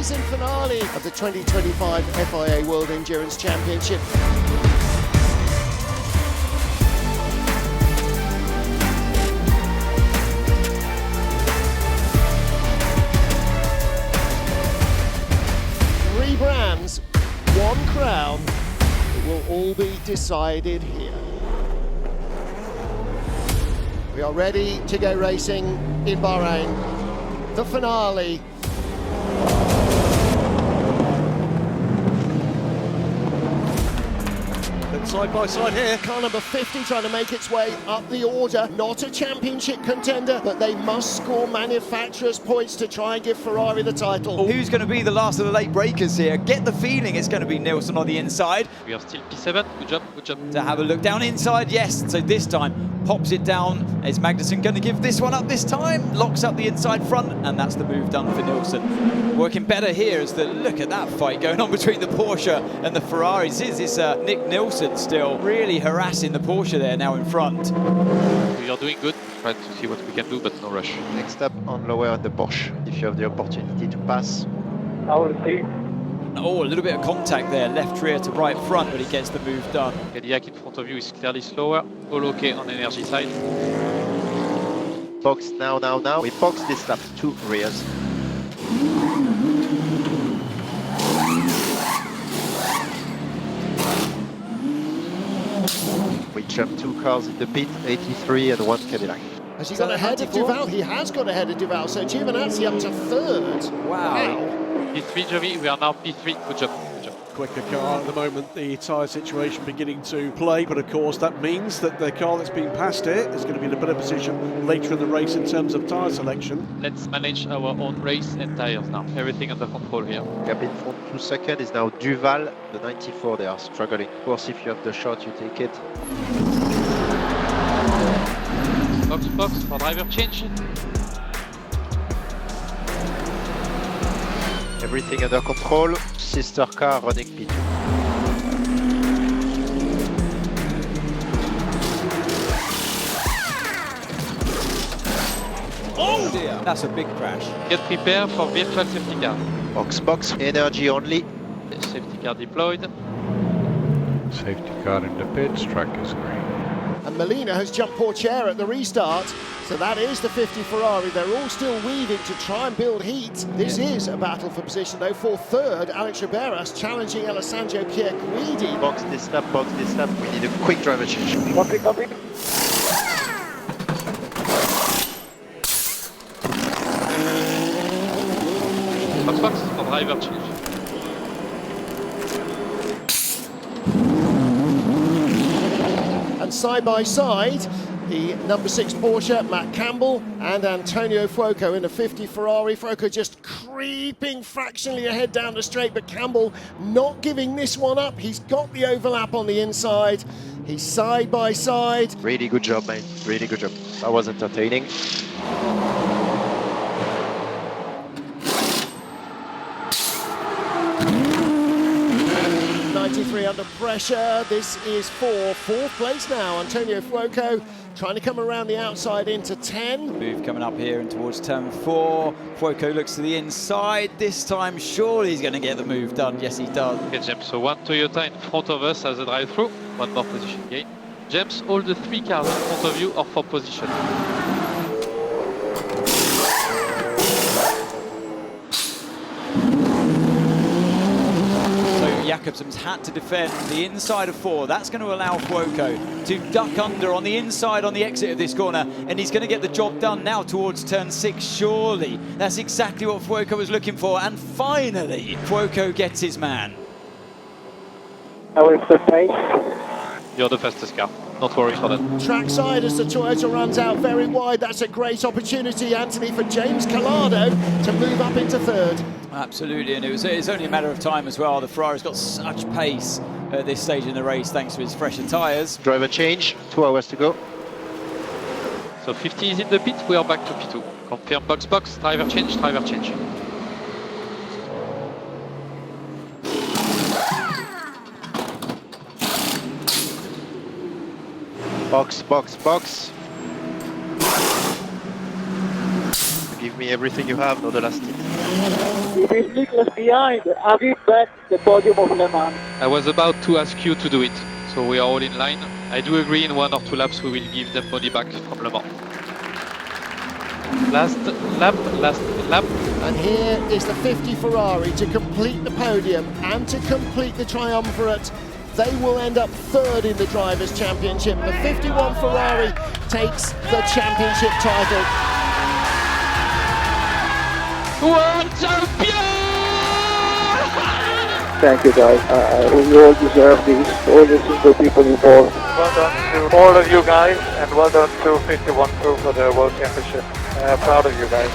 season finale of the 2025 FIA World Endurance Championship. Three brands, one crown. It will all be decided here. We are ready to go racing in Bahrain. The finale. Then side by side here. Car number 50 trying to make its way up the order. Not a championship contender, but they must score manufacturers' points to try and give Ferrari the title. Who's going to be the last of the late breakers here? Get the feeling it's going to be Nilsson on the inside. We are still P7. Good job, good job. To have a look down inside, yes. So this time pops it down. Is Magnussen going to give this one up this time? Locks up the inside front, and that's the move done for Nilsson. Working better here as look at that fight going on between the Porsche and the Ferraris. It's Nick Nilsson still really harassing the Porsche there now in front. We are doing good. Try to see what we can do, but no rush. Next up on lower on the Porsche, if you have the opportunity to pass. I will see. Oh, a little bit of contact there, left rear to right front, but he gets the move done. Cadillac in front of you is clearly slower. All okay on energy side. Box now. We box this lap, 2 rears. We jump 2 cars in the pit, 83 and 1 Cadillac. Has he got ahead of Duval? He has got ahead of Duval, so Giovinazzi up to 3rd. Wow. P3, Jovi, we are now P3. Good job, good job. Quicker car at the moment, the tyre situation beginning to play, but of course that means that the car that's been past it is going to be in a better position later in the race in terms of tyre selection. Let's manage our own race and tires now. Everything under control here. Gap in front 2 seconds is now Duval, the 94, they are struggling. Of course, if you have the shot, you take it. Box for driver change. Everything under control. Sister car running P2. Oh dear, that's a big crash. Get prepared for virtual safety car. Box, energy only. Safety car deployed. Safety car in the pits, track is green. And Molina has jumped Portier at the restart. So that is the 50 Ferrari. They're all still weaving to try and build heat. This is a battle for position though. For 3rd, Alex Riberas challenging Alessandro Pierguidi. Box this lap. We need a quick driver change. Copy. Box for driver change. And side by side, the number 6 Porsche, Matt Campbell, and Antonio Fuoco in a 50 Ferrari. Fuoco just creeping fractionally ahead down the straight, but Campbell not giving this one up. He's got the overlap on the inside. He's side by side. Really good job, mate. Really good job. That was entertaining. Under pressure. This is for 4th place now. Antonio Fuoco trying to come around the outside into 10. Move coming up here and towards turn 4. Fuoco looks to the inside. This time, surely he's going to get the move done. Yes, he does. Okay, James, so 1 Toyota in front of us as a drive-through. 1 more position gain. James, all the 3 cars in front of you are for position. Jakobsen's had to defend the inside of 4. That's going to allow Fuoco to duck under on the inside on the exit of this corner, and he's going to get the job done now towards turn 6, surely. That's exactly what Fuoco was looking for, and finally, Fuoco gets his man. I will pace. You're the fastest car. Not worry for that. Trackside as the Toyota runs out very wide. That's a great opportunity, Anthony, for James Collado to move up into 3rd. Absolutely, and it's only a matter of time as well. The Ferrari's got such pace at this stage in the race thanks to his fresher tyres. Driver change, 2 hours to go. So 50 is in the pit, we are back to P2. Confirm box, driver change. Box. Give me everything you have, not the last hit. If he's Nicholas behind, have it back the podium of Le Mans. I was about to ask you to do it, so we are all in line. I do agree in 1 or 2 laps we will give them money back from Le Mans. Last lap. And here is the 50 Ferrari to complete the podium and to complete the triumvirate. They will end up third in the Drivers' Championship. The 51 Ferrari takes the championship title. World Champion! Thank you guys, we all deserve this, all the single people involved. Well done to all of you guys, and well done to 51 crew for the World Championship. Proud of you guys.